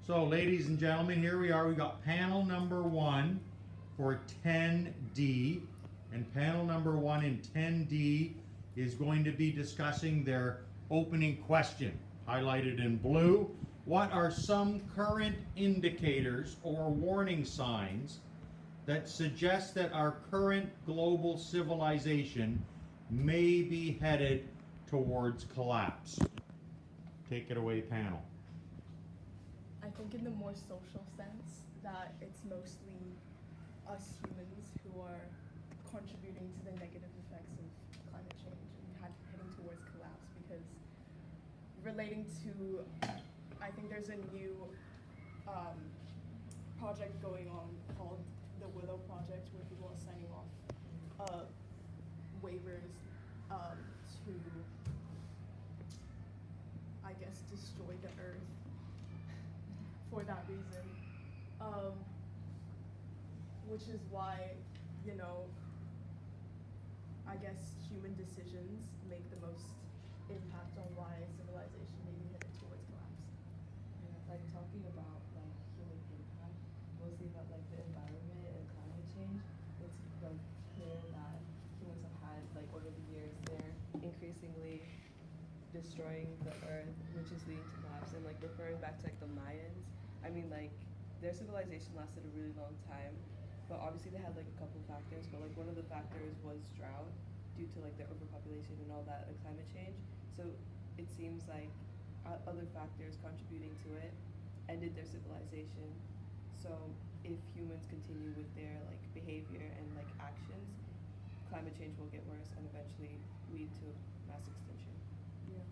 So, ladies and gentlemen, here we are. We got panel number 1 for 10D. And panel number 1 in 10D is going to be discussing their opening question, highlighted in blue. What are some current indicators or warning signs that suggest that our current global civilization may be headed towards collapse? Take it away, panel. I think in the more social sense that it's mostly us humans who are contributing to the negative effects of climate change and heading towards collapse, because relating to, I think there's a new project going on called the Willow Project, where people are signing off waivers to, I guess, destroy the earth for that reason, which is why, I guess human decisions make the most impact on why civilization may be headed towards collapse. Yeah, like talking about like human impact, mostly about like the environment and climate change, it's like clear that humans have had like over the years they're increasingly destroying the earth, which is leading to collapse. And like referring back to like the Mayans, I mean like their civilization lasted a really long time, but obviously they had like a couple factors, but like one of the factors was drought due to like their overpopulation and all that, like climate change. So it seems like other factors contributing to it ended their civilization. So if humans continue with their like behavior and like actions, climate change will get worse and eventually lead to mass extinction. Yeah.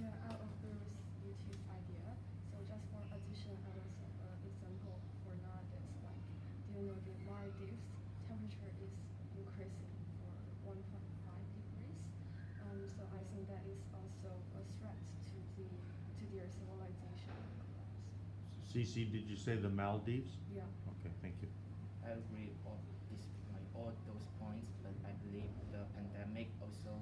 Yeah, I agree with UT's idea. So just for additional example for that is like, do you know the Maldives temperature is increasing for 1.5 degrees? So I think that is also a threat to their civilization. Cece, did you say the Maldives? Yeah. Okay, thank you. I agree on this, like all those points, but I believe the pandemic also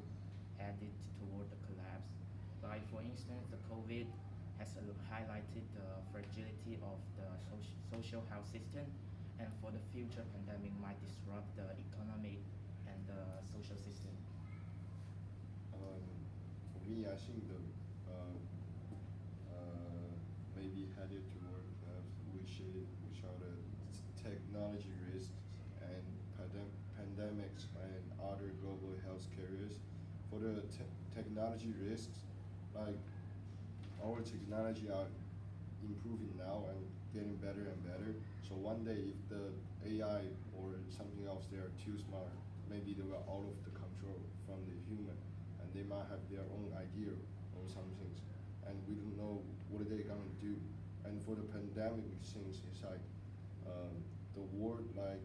added toward the collapse. Like for instance, the COVID has highlighted the fragility of the social health system, and for the future pandemic might disrupt the economic and the social system. For me, I think the maybe headed toward which are the technology risks and pandemics and other global health carriers. For the technology risks, like our technology are improving now and getting better and better. So one day, if the AI or something else they are too smart, maybe they were out of the control from the human, and they might have their own idea or some things, and we don't know what they're gonna do. And for the pandemic things, it's like the world like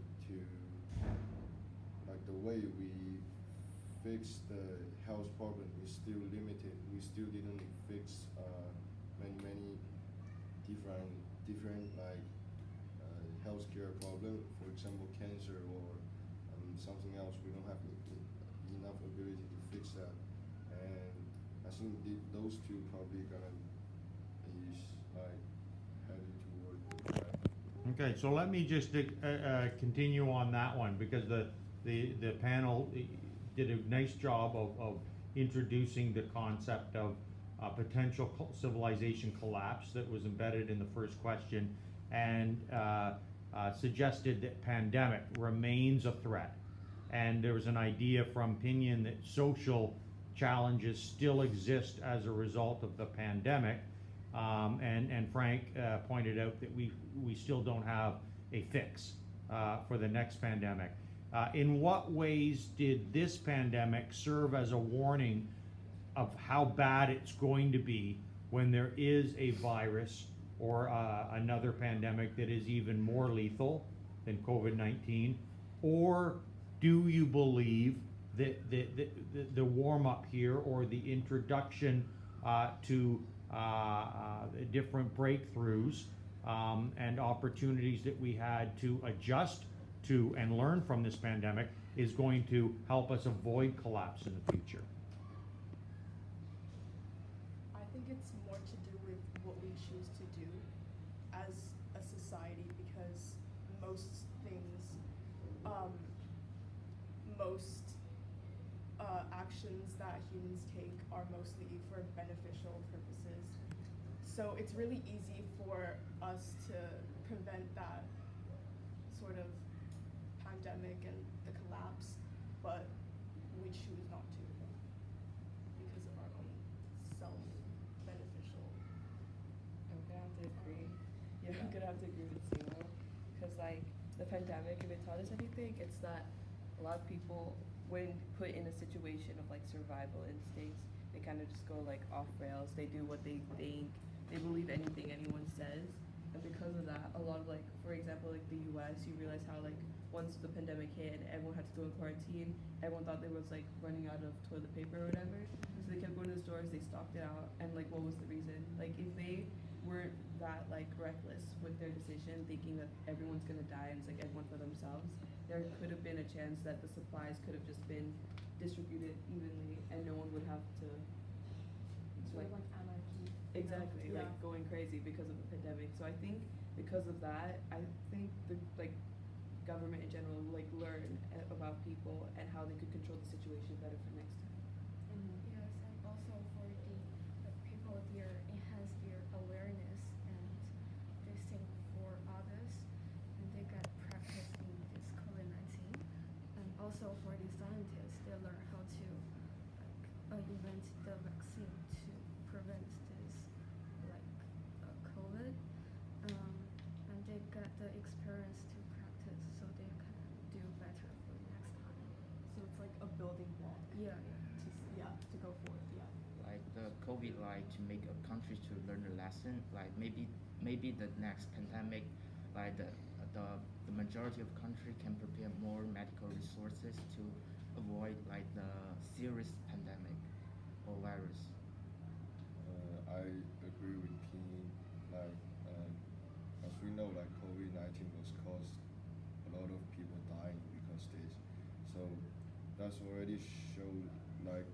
the way we fix the health problem is still limited. We still didn't fix many different like healthcare problem. For example, cancer or something else. We don't have enough ability to fix that. And I think those two probably gonna is like headed toward that. Okay, so let me just continue on that one, because the panel did a nice job of introducing the concept of potential civilization collapse that was embedded in the first question, and suggested that pandemic remains a threat. And there was an idea from Pinion that social challenges still exist as a result of the pandemic. And Frank pointed out that we still don't have a fix for the next pandemic. In what ways did this pandemic serve as a warning of how bad it's going to be when there is a virus or another pandemic that is even more lethal than COVID-19? Or do you believe that the warm-up here, or the introduction to different breakthroughs and opportunities that we had to adjust to and learn from this pandemic, is going to help us avoid collapse in the future? I think it's more to do with what we choose to do. As most actions that humans take are mostly for beneficial purposes. So it's really easy for us to prevent that sort of pandemic and the collapse, but we choose not to because of our own self-beneficial. I'm gonna have to agree. Yeah, I'm gonna have to agree with Simo, because like the pandemic, if it taught us anything, it's that a lot of people, when put in a situation of like survival instincts, they kind of just go like off rails. They do what they think. They believe anything anyone says, and because of that, a lot of like, for example, like the U.S., you realize how like once the pandemic hit and everyone had to go in quarantine, everyone thought they was like running out of toilet paper or whatever. So they kept going to the stores, they stocked it out, and like what was the reason? Like if they weren't that like reckless with their decision, thinking that everyone's gonna die and it's like everyone for themselves, there could have been a chance that the supplies could have just been distributed evenly and no one would have to Sort of like anarchy. exactly Yeah. like going crazy because of the pandemic. So I think because of that, I think the like government in general will like learn about people and how they could control the situation better for next time. Yes, and also for the people there enhance their awareness and they think for others and they get practice in this COVID-19. And also for the scientists, they learn how to invent the vaccine to prevent this like COVID. And they get the experience to practice so they can do better for next time. So it's like a building block. Yeah. To go forward. Yeah. Like the COVID, like to make a country to learn a lesson. Like maybe the next pandemic, like the majority of country can prepare more medical resources to avoid like the serious pandemic or virus. I agree with Pin. Like, as we know, like COVID-19 was caused a lot of people dying because this. So that's already showed like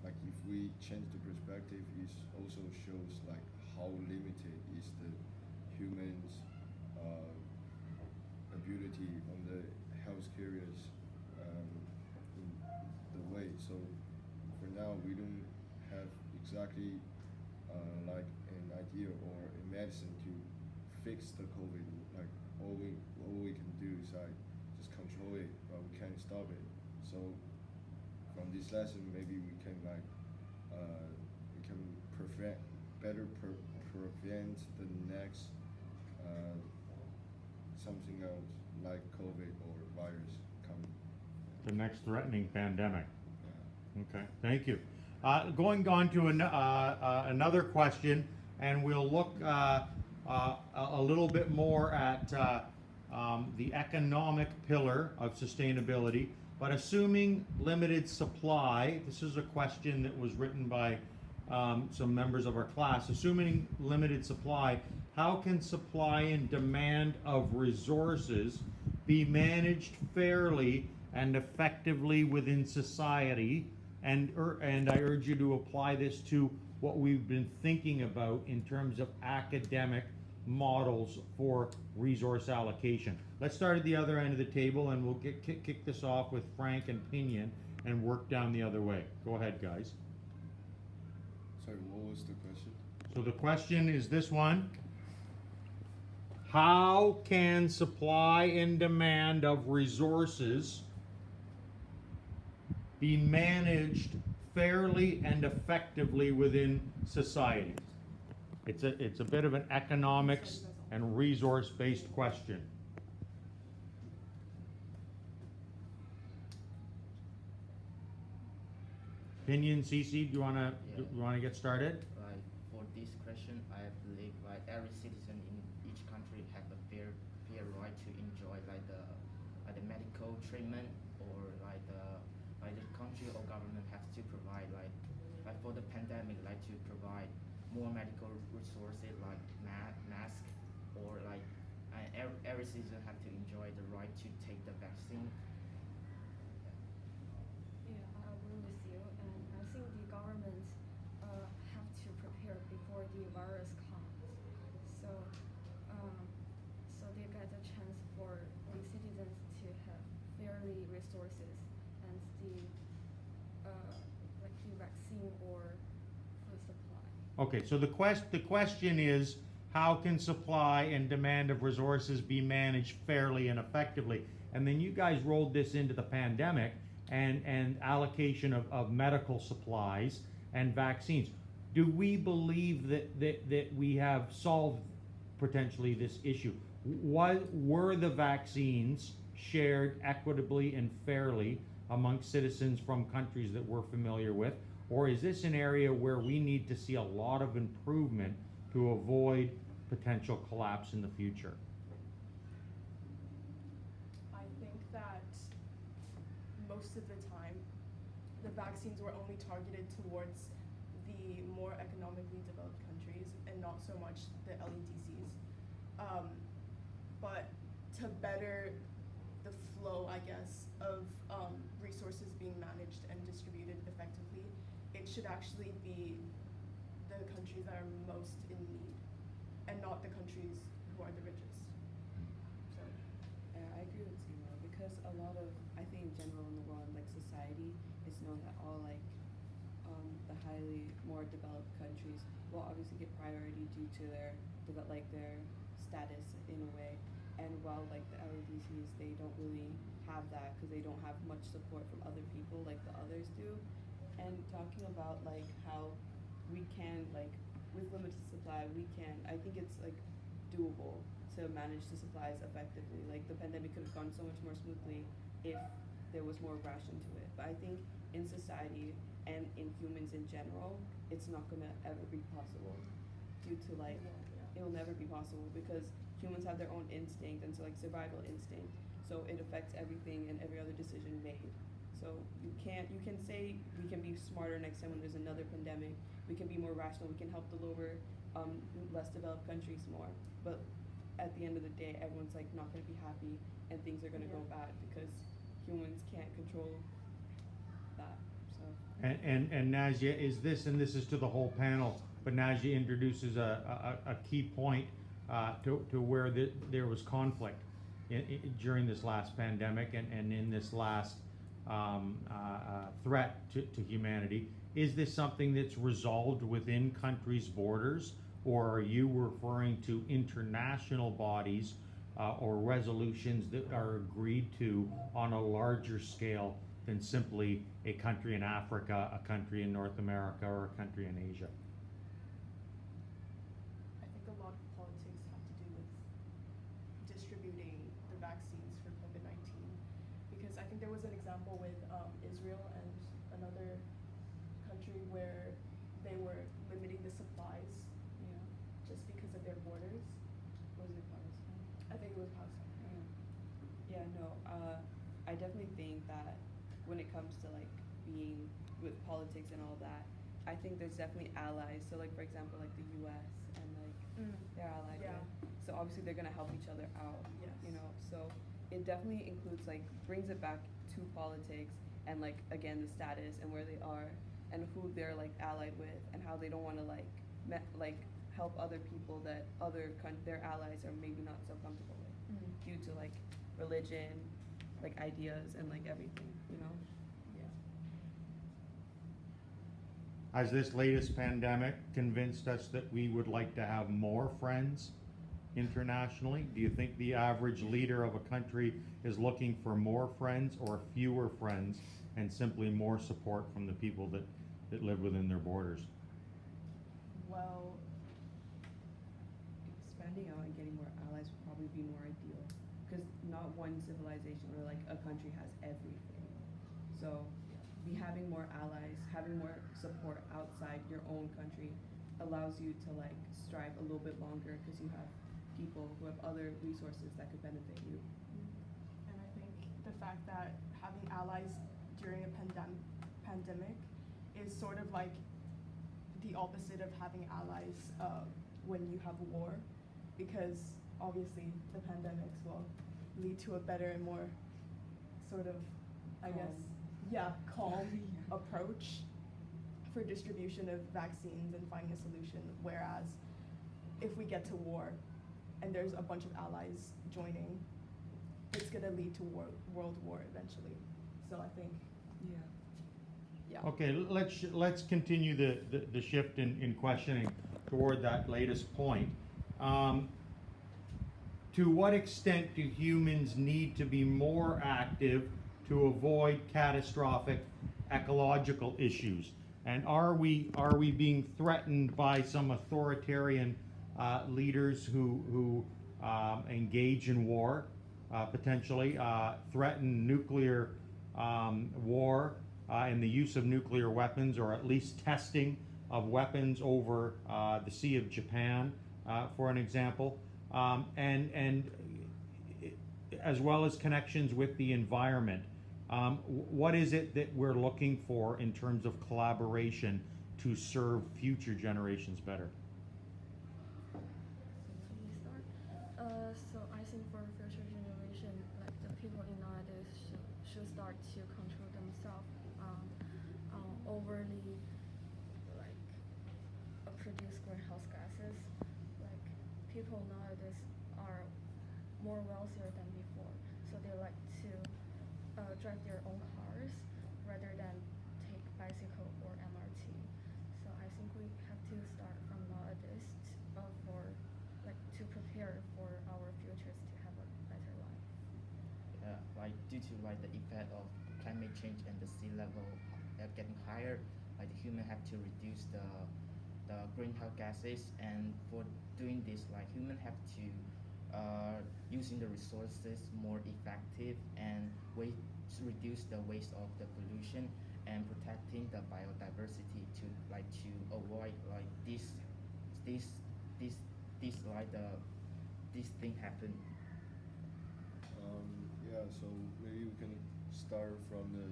if we change the perspective, it also shows like how limited is the humans' ability on the health carriers in the way. So for now, we don't have exactly like an idea or a medicine to fix the COVID. Like all we can do is like just control it, but we can't stop it. So from this lesson, maybe we can like we can prevent the next something else like COVID or virus coming. The next threatening pandemic. Yeah. Okay, thank you. Going on to another question, and we'll look a little bit more at the economic pillar of sustainability. But assuming limited supply, this is a question that was written by some members of our class. Assuming limited supply, how can supply and demand of resources be managed fairly and effectively within society? And I urge you to apply this to what we've been thinking about in terms of academic models for resource allocation. Let's start at the other end of the table, and we'll kick this off with Frank and Pinion and work down the other way. Go ahead, guys. Sorry, what was the question? So the question is this one: how can supply and demand of resources be managed fairly and effectively within society? It's a bit of an economics and resource-based question. Opinion, Cece, do you wanna get started? Like for this question, I believe like every citizen in each country have a fair right to enjoy like the medical treatment or like the country or government has to provide like for the pandemic like to provide more medical resources like mask or like every citizen have to enjoy the right to take the vaccine. Yeah, I agree with you, and I think the government have to prepare before the virus comes. So, so they get a chance for the citizens to have fairly resources and Okay, so the question is, how can supply and demand of resources be managed fairly and effectively? And then you guys rolled this into the pandemic and allocation of medical supplies and vaccines. Do we believe that we have solved potentially this issue? Were the vaccines shared equitably and fairly amongst citizens from countries that we're familiar with? Or is this an area where we need to see a lot of improvement to avoid potential collapse in the future? I think that most of the time, the vaccines were only targeted towards the more economically developed countries and not so much the LEDCs. But to better the flow, I guess, of resources being managed and distributed effectively, it should actually be the countries that are most in need and not the countries who are the richest. So, Yeah, I agree with Timo because a lot of, I think in general in the world, like society, it's known that all like the highly more developed countries will obviously get priority due to their their status in a way, and while like the LADCs, they don't really have that because they don't have much support from other people like the others do. And talking about like how we can like with limited supply, I think it's like doable to manage the supplies effectively. Like the pandemic could have gone so much more smoothly if there was more ration to it. But I think in society and in humans in general, it's not gonna ever be possible due to like it will never be possible because humans have their own instinct and so like survival instinct. So it affects everything and every other decision made. So you can say we can be smarter next time when there's another pandemic. We can be more rational. We can help the lower, less developed countries more. But at the end of the day, everyone's like not going to be happy, and things are going to go bad because humans can't control that. So. And Nazia, is this, and this is to the whole panel, but Nazia introduces a key point to where there was conflict during this last pandemic and in this last threat to humanity. Is this something that's resolved within countries' borders, or are you referring to international bodies or resolutions that are agreed to on a larger scale than simply a country in Africa, a country in North America, or a country in Asia? I think a lot of politics have to do with distributing the vaccines for COVID-19, because I think there was an example with Israel and another country where they were limiting the supplies, just because of their borders. Was it Palestine? I think it was Palestine. Yeah, no, I definitely think that when it comes to like being with politics and all that, I think there's definitely allies. So like for example, like the U.S. and like they're allied with. So obviously they're gonna help each other out. Yes. You know, so it definitely includes like brings it back to politics and like again the status and where they are and who they're like allied with and how they don't want to like help other people that their allies are maybe not so comfortable with due to like religion, like ideas and like everything, you know. Has this latest pandemic convinced us that we would like to have more friends internationally? Do you think the average leader of a country is looking for more friends or fewer friends and simply more support from the people that live within their borders? Well, Expanding out and getting more allies would probably be more ideal because not one civilization or like a country has everything. So having more allies, having more support outside your own country allows you to like strive a little bit longer because you have people who have other resources that could benefit you. and I think the fact that having allies during a pandemic is sort of like the opposite of having allies when you have war, because obviously the pandemics will lead to a better and more sort of, calm approach for distribution of vaccines and finding a solution, whereas if we get to war and there's a bunch of allies joining, it's going to lead to world war eventually. So I think Yeah. Okay, let's continue the shift in questioning toward that latest point. To what extent do humans need to be more active to avoid catastrophic ecological issues? And are we being threatened by some authoritarian leaders who engage in war, potentially threaten nuclear war and the use of nuclear weapons, or at least testing of weapons over the Sea of Japan, for an example, and as well as connections with the environment. What is it that we're looking for in terms of collaboration to serve future generations better? Can we start? So I think for future generation, like the people in nowadays should start to control themselves overly like produce greenhouse gases. Like people nowadays are more wealthier than before, so they like to drive their own cars rather than take bicycle or MRT. So I think we have to start from nowadays for like to prepare for our futures to have a better life. Like due to like the effect of climate change and the sea level getting higher, like the human have to reduce the greenhouse gases, and for doing this, like human have to using the resources more effective and reduce the waste of the pollution and protecting the biodiversity to avoid like this this like this thing happen. Yeah, so maybe we can start from the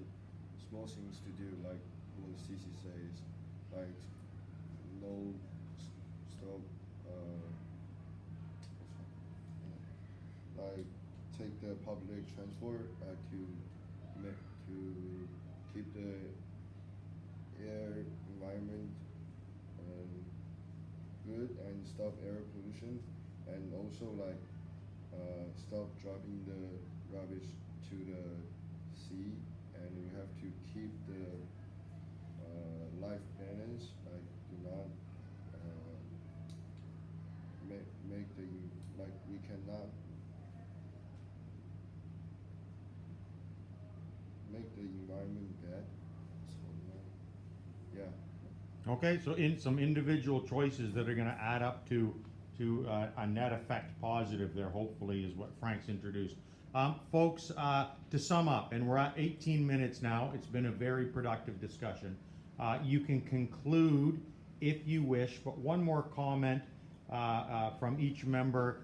small things to do, like what Cici says, like no stop, like take the public transport to keep the air environment good and stop air pollution, and also like stop dropping the rubbish to the sea, and we have to keep the life balance, like do not make the like we cannot make the environment bad. So yeah. Okay, so in some individual choices that are going to add up to a net effect positive there, hopefully, is what Frank's introduced. Folks, to sum up, and we're at 18 minutes now, it's been a very productive discussion. You can conclude if you wish, but one more comment from each member,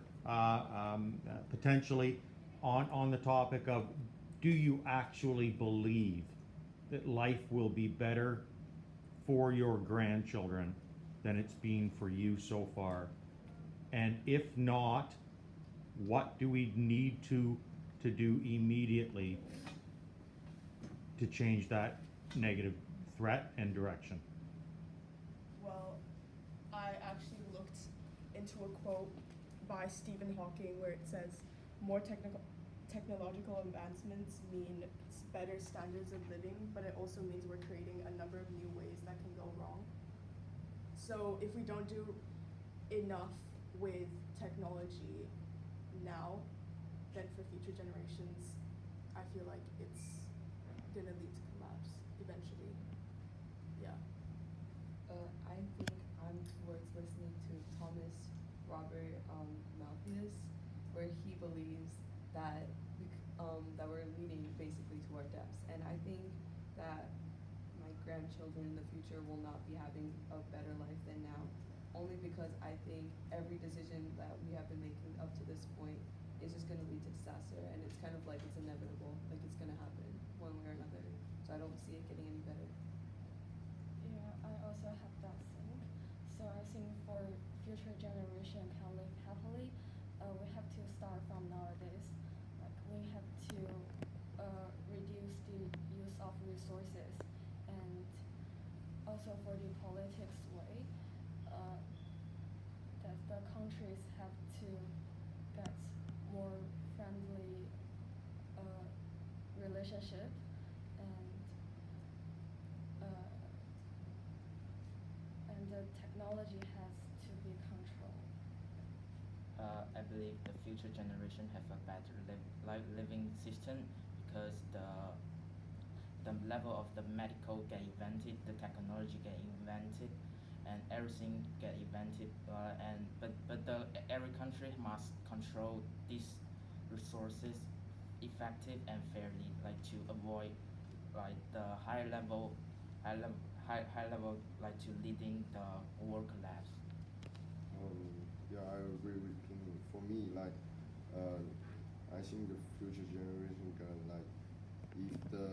potentially on the topic of, do you actually believe that life will be better for your grandchildren than it's been for you so far? And if not, what do we need to do immediately to change that negative threat and direction? Well, I actually looked into a quote by Stephen Hawking where it says, more technological advancements mean better standards of living, but it also means we're creating a number of new ways that can go wrong. So if we don't do enough with technology now, then for future generations, I feel like it's gonna lead to collapse eventually. Yeah. I think I'm towards listening to Thomas Robert Malthus, where he believes that that we're leading basically to our deaths, and I think that my grandchildren in the future will not be having a better life than now, only because I think every decision that we have been making up to this point is just going to lead to disaster, and it's kind of like it's inevitable, like it's going to happen one way or another. So I don't see it getting any better. Yeah, I also have that thing. So I think for future generation can live happily, we have to start from nowadays. Like we have to reduce the use of resources, and also for the politics way, that the countries have to get more friendly relationship, and I believe the future generation have a better living system because the level of the medical get invented, the technology get invented, and everything get invented. Every country must control these resources effective and fairly, like to avoid like the high level, high level, like to leading the world collapse. Yeah, I agree with King. For me, like, I think the future generation gonna like, if the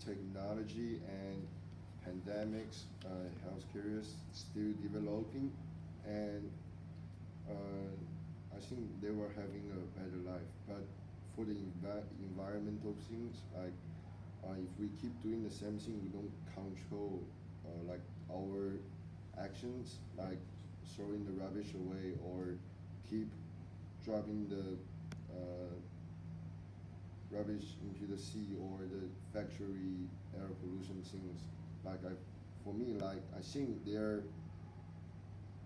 technology and pandemics, healthcare is still developing, and I think they were having a better life. But for the environmental things, like if we keep doing the same thing, we don't control like our actions, like throwing the rubbish away or keep dropping the rubbish into the sea or the factory air pollution things. Like for me, like I think they're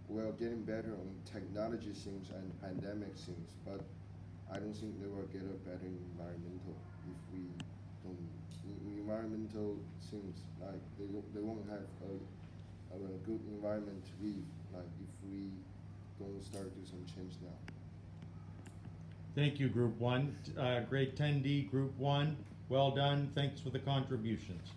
well getting better on technology things and pandemic things, but I don't think they will get a better environmental if we don't environmental things like they won't have a good environment to live like if we don't start do some change now. Thank you, Group 1. Grade 10D, Group 1. Well done. Thanks for the contributions.